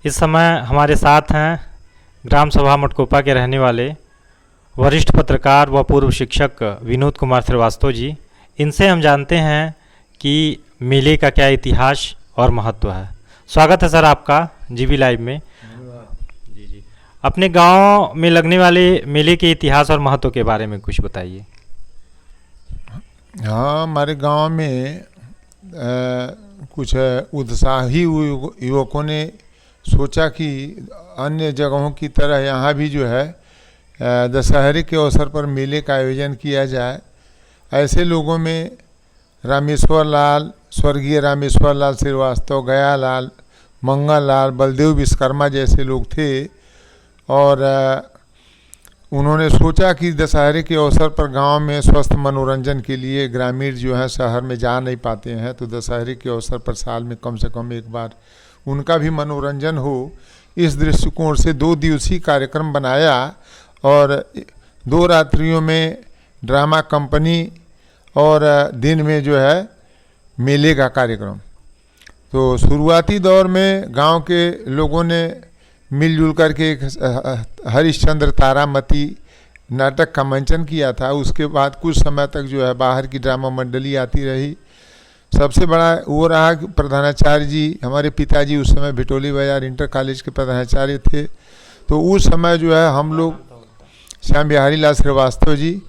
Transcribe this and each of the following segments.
इस समय हमारे साथ हैं ग्राम सभा मटकोपा के रहने वाले वरिष्ठ पत्रकार व पूर्व शिक्षक विनोद कुमार श्रीवास्तव जी। इनसे हम जानते हैं कि मेले का क्या इतिहास और महत्व है। स्वागत है सर आपका जीबी लाइव में। जी अपने गांव में लगने वाले मेले के इतिहास और महत्व के बारे में कुछ बताइए। हाँ, हमारे गांव में कुछ उत्साही युवकों ने सोचा कि अन्य जगहों की तरह यहाँ भी जो है दशहरे के अवसर पर मेले का आयोजन किया जाए। ऐसे लोगों में रामेश्वर लाल, स्वर्गीय रामेश्वर लाल श्रीवास्तव, गया लाल, मंगल लाल, बलदेव विश्वकर्मा जैसे लोग थे और उन्होंने सोचा कि दशहरे के अवसर पर गांव में स्वस्थ मनोरंजन के लिए ग्रामीण जो है शहर में जा नहीं पाते हैं, तो दशहरे के अवसर पर साल में कम से कम एक बार उनका भी मनोरंजन हो। इस दृष्टिकोण से 2 दिवसीय कार्यक्रम बनाया और 2 रात्रियों में ड्रामा कंपनी और दिन में जो है मेले का कार्यक्रम। तो शुरुआती दौर में गांव के लोगों ने मिलजुल करके एक हरिश्चंद्र तारामती नाटक का मंचन किया था। उसके बाद कुछ समय तक जो है बाहर की ड्रामा मंडली आती रही। सबसे बड़ा वो रहा कि प्रधानाचार्य जी, हमारे पिताजी उस समय भिटोली बाजार इंटर कॉलेज के प्रधानाचार्य थे। तो उस समय जो है हम लोग श्याम बिहारी लाल श्रीवास्तव जी,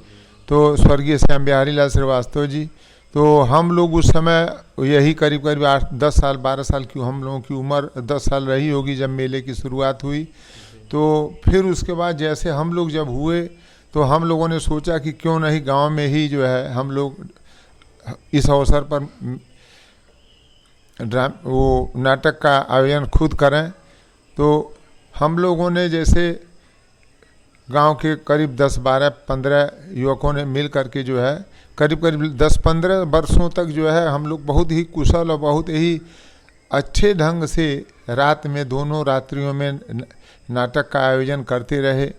तो स्वर्गीय श्याम बिहारी लाल श्रीवास्तव जी, तो हम लोग उस समय यही करीब करीब 8-10 साल 12 साल की हम लोगों की उम्र 10 साल रही होगी जब मेले की शुरुआत हुई। तो फिर उसके बाद जैसे हम लोग जब हुए तो हम लोगों ने सोचा कि क्यों नहीं गांव में ही जो है हम लोग इस अवसर पर वो नाटक का आयोजन खुद करें। तो हम लोगों ने जैसे गांव के करीब 10-12-15 युवकों ने मिल करके जो है करीब करीब 10-15 वर्षों तक जो है हम लोग बहुत ही कुशल और बहुत ही अच्छे ढंग से रात में दोनों रात्रियों में नाटक का आयोजन करते रहे।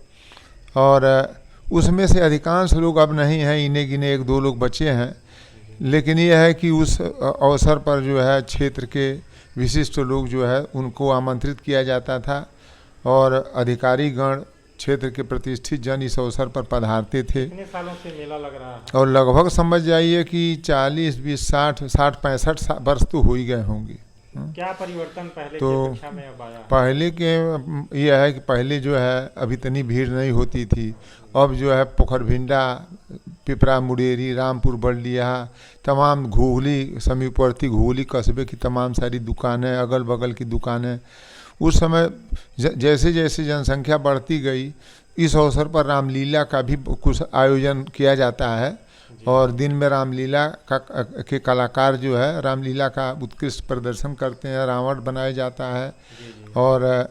और उसमें से अधिकांश लोग अब नहीं हैं, इन्हें गिने 1-2 लोग बचे हैं। लेकिन यह है कि उस अवसर पर जो है क्षेत्र के विशिष्ट लोग जो है उनको आमंत्रित किया जाता था और अधिकारी गण क्षेत्र के प्रतिष्ठित जन इस अवसर पर पधारते थे। कितने सालों से मेला लग रहा है? और लगभग समझ जाइए कि 40-20-60-65 वर्ष तो हो ही गए होंगे। क्या परिवर्तन पहले तो की अपेक्षा में अब आया? पहले के यह है कि पहले जो है अब इतनी भीड़ नहीं होती थी। अब जो है पोखरभिंडा, पिपरा मुडेरी, रामपुर बल्डिया, तमाम घोघली समीपवर्ती घोघली कस्बे की तमाम सारी दुकानें, अगल बगल की दुकानें, उस समय जैसे जैसे जनसंख्या बढ़ती गई इस अवसर पर रामलीला का भी कुछ आयोजन किया जाता है। और दिन में रामलीला के कलाकार जो है रामलीला का उत्कृष्ट प्रदर्शन करते हैं, रावण बनाया जाता है और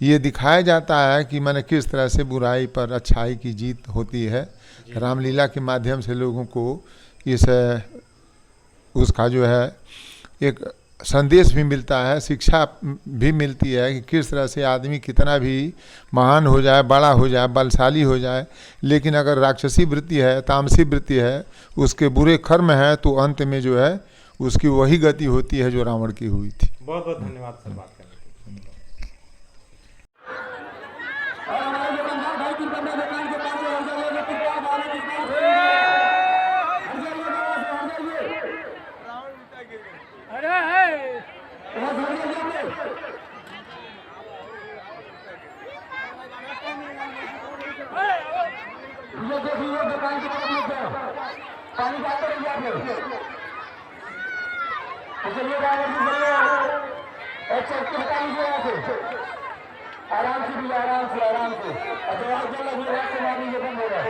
ये दिखाया जाता है कि माने किस तरह से बुराई पर अच्छाई की जीत होती है। रामलीला के माध्यम से लोगों को इस उसका जो है एक संदेश भी मिलता है, शिक्षा भी मिलती है कि किस तरह से आदमी कितना भी महान हो जाए, बड़ा हो जाए, बलशाली हो जाए, लेकिन अगर राक्षसी वृत्ति है, तामसी वृत्ति है, उसके बुरे कर्म है तो अंत में जो है उसकी वही गति होती है जो रावण की हुई थी। बहुत बहुत धन्यवाद सर बात करने के लिए। पानी जाते रहिए आप लोग। चलिए एक चौकी हटा लीजिए यहाँ से, आराम से भी, आराम से आराम से। अच्छा आप जल लगी रात से मार लीजिए, बंद हो रहा है।